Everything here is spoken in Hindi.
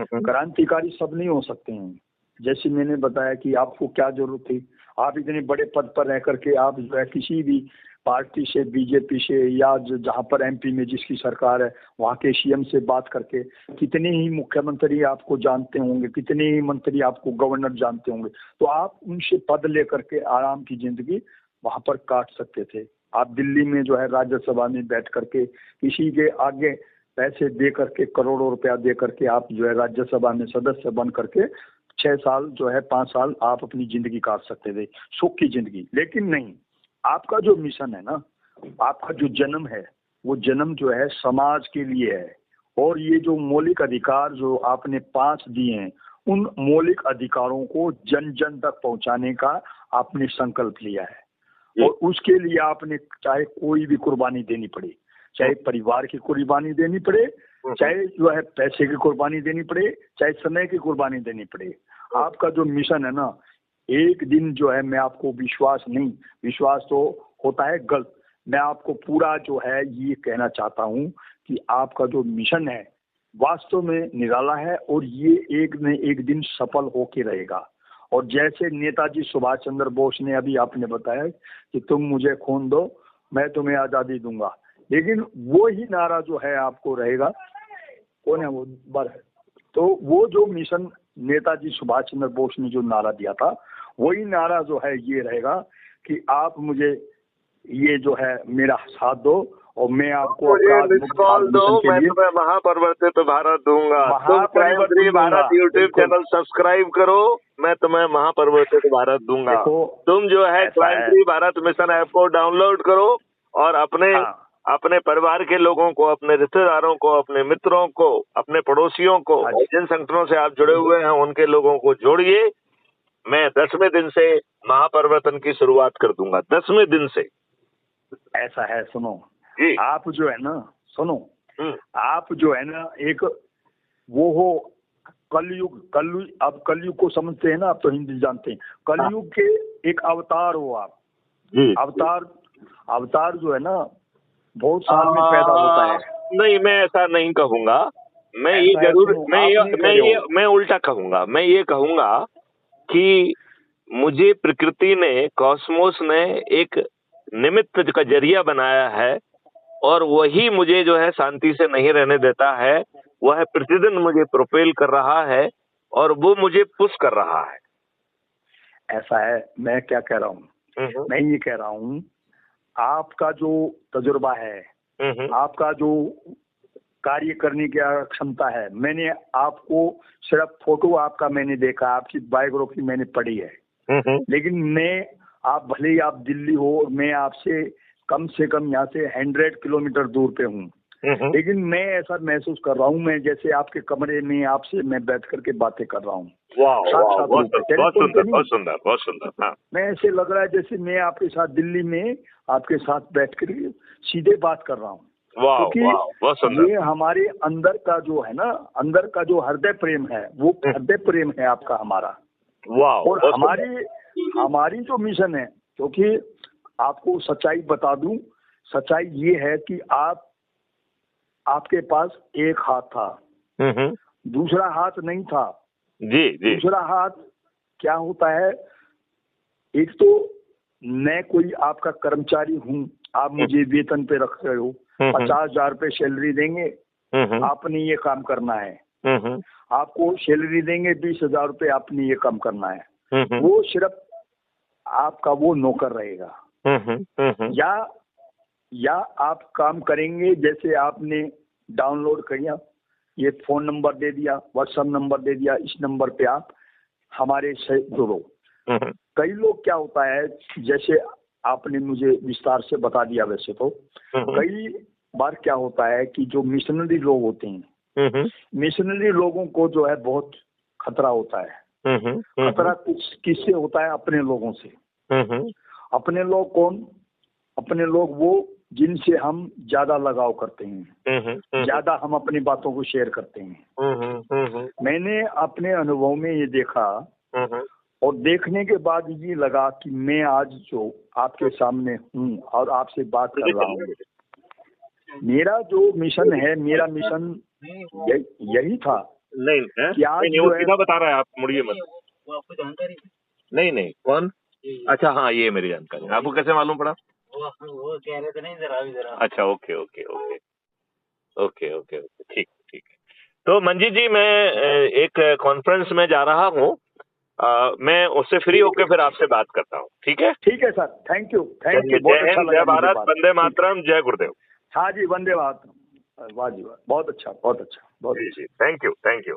क्रांतिकारी सब नहीं हो सकते हैं। जैसे मैंने बताया कि आपको क्या जरूरत थी, आप इतने बड़े पद पर रह करके आप जो है किसी भी पार्टी से, बीजेपी से, या जहाँ पर एमपी में जिसकी सरकार है वहाँ के सीएम से बात करके कितने ही मुख्यमंत्री आपको जानते होंगे, कितने ही मंत्री आपको गवर्नर जानते होंगे, तो आप उनसे पद लेकर के आराम की जिंदगी वहाँ पर काट सकते थे। आप दिल्ली में जो है राज्यसभा में बैठ करके किसी के आगे पैसे दे करके, करोड़ों रुपया दे करके आप जो है राज्यसभा में सदस्य बन करके 6 साल जो है 5 साल आप अपनी जिंदगी काट सकते थे, सुख की जिंदगी। लेकिन नहीं, आपका जो मिशन है ना, आपका जो जन्म है, वो जन्म जो है समाज के लिए है। और ये जो मौलिक अधिकार जो आपने 5 दिए हैं, उन मौलिक अधिकारों को जन जन तक पहुंचाने का आपने संकल्प लिया है। और उसके लिए आपने चाहे कोई भी कुर्बानी देनी पड़े, चाहे परिवार की कुर्बानी देनी पड़े, चाहे जो है पैसे की कुर्बानी देनी पड़े, चाहे समय की कुर्बानी देनी पड़े। आपका जो मिशन है ना, एक दिन जो है, मैं आपको विश्वास नहीं, विश्वास तो होता है गलत, मैं आपको पूरा जो है ये कहना चाहता हूँ कि आपका जो मिशन है वास्तव में निराला है और ये एक न एक दिन सफल होके रहेगा। और जैसे नेताजी सुभाष चंद्र बोस ने अभी आपने बताया कि तुम मुझे खून दो मैं तुम्हें आजादी दूंगा, लेकिन वो ही नारा जो है आपको रहेगा, कौन है वो तो वो जो मिशन नेताजी सुभाष चंद्र बोस ने जो नारा दिया था, वही नारा जो है ये रहेगा कि आप मुझे ये जो है मेरा साथ दो और मैं आपको कॉल दो, मैं तुम्हें महापरिवर्तित भारत दूंगा। तुम crime free Bharat YouTube channel subscribe करो, मैं तुम्हें महापरिवर्तित भारत दूंगा। तुम जो है crime free Bharat mission app को डाउनलोड करो और अपने परिवार के लोगों को, अपने रिश्तेदारों को, अपने मित्रों को, अपने पड़ोसियों को, जिन संगठनों से आप जुड़े हुए हैं उनके लोगों को जोड़िए। मैं 10वें दिन से महापरिवर्तन की शुरुआत कर दूंगा, 10वें दिन से। ऐसा है, सुनो आप जो है ना, सुनो आप जो है ना, एक वो हो कलयुग, आप कलयुग को समझते हैं ना, आप तो हिंदी जानते हैं, कलयुग के एक अवतार हो आप। अवतार जो है ना बहुत साल में पैदा होता है। नहीं, मैं ऐसा नहीं कहूंगा, मैं ये जरूर मैं उल्टा कहूंगा। मैं ये कहूंगा कि मुझे प्रकृति ने, कॉस्मोस ने एक निमित्त का जरिया बनाया है और वही मुझे जो है शांति से नहीं रहने देता है। वह प्रतिदिन मुझे प्रोपेल कर रहा है और वो मुझे पुश कर रहा है। ऐसा है, मैं क्या कह रहा हूँ, मैं ये कह रहा हूँ आपका जो तजुर्बा है, आपका जो कार्य करने की क्षमता है, मैंने आपको सिर्फ फोटो आपका मैंने देखा, आपकी बायोग्राफी मैंने पढ़ी है, लेकिन मैं आप भले ही आप दिल्ली हो और मैं आपसे कम से कम यहाँ से 100 किलोमीटर दूर पे हूँ, लेकिन मैं ऐसा महसूस कर रहा हूँ, मैं जैसे आपके कमरे में आपसे मैं बैठ करके बातें कर रहा हूँ। बहुत सुंदर। मैं ऐसे लग रहा है जैसे मैं आपके साथ दिल्ली में आपके साथ बैठ कर सीधे बात कर रहा हूँ, क्योंकि ये हमारे अंदर का जो है ना, अंदर का जो हृदय प्रेम है, वो हृदय प्रेम है आपका हमारा। और हमारी जो मिशन है, क्योंकि आपको सच्चाई बता दूं, सच्चाई ये है कि आपके पास एक हाथ था, दूसरा हाथ नहीं था। जी। दूसरा हाथ क्या होता है, एक तो मैं कोई आपका कर्मचारी हूँ, आप मुझे वेतन पे रख रहे हो, 50,000 रुपये सैलरी देंगे, आपने ये काम करना है। आपको सैलरी देंगे 20,000 रुपये, आपने ये काम करना है। वो सिर्फ आपका वो नौकर रहेगा। या आप काम करेंगे, जैसे आपने डाउनलोड किया, ये फोन नंबर दे दिया, व्हाट्सएप नंबर दे दिया, इस नंबर पे आप हमारे से जुड़ो। कई लोग क्या होता है, जैसे आपने मुझे विस्तार से बता दिया, वैसे तो कई बार क्या होता है कि जो मिशनरी लोग होते हैं, मिशनरी लोगों को जो है बहुत खतरा होता है। खतरा कुछ किससे होता है, अपने लोगों से। अपने लोग कौन? अपने लोग वो जिनसे हम ज्यादा लगाव करते हैं, ज्यादा हम अपनी बातों को शेयर करते हैं। मैंने अपने अनुभव में ये देखा और देखने के बाद ये लगा कि मैं आज जो आपके सामने हूँ और आपसे बात कर रहा हूँ, मेरा जो मिशन है, मेरा मिशन यही था नहीं नहीं, वो सीधा बता रहा है, आप मुड़िए मत। वो आपको जानकारी नहीं नहीं, कौन? अच्छा हाँ, ये मेरी जानकारी। आपको कैसे मालूम पड़ा? वो कह रहे थे नहीं, जरा अच्छा, okay okay okay okay okay okay, ठीक ठीक। तो मंजीत जी, मैं एक कॉन्फ्रेंस में जा रहा हूँ, मैं उससे फ्री होकर फिर आपसे बात करता हूँ, ठीक है? ठीक है सर, थैंक यू बहुत जय हिंद, जय भारत, वंदे मातरम, जय गुरुदेव। हाँ जी, वंदे मातरम, वाह जी वाह, बहुत अच्छा बहुत अच्छा, बहुत जी, थैंक यू।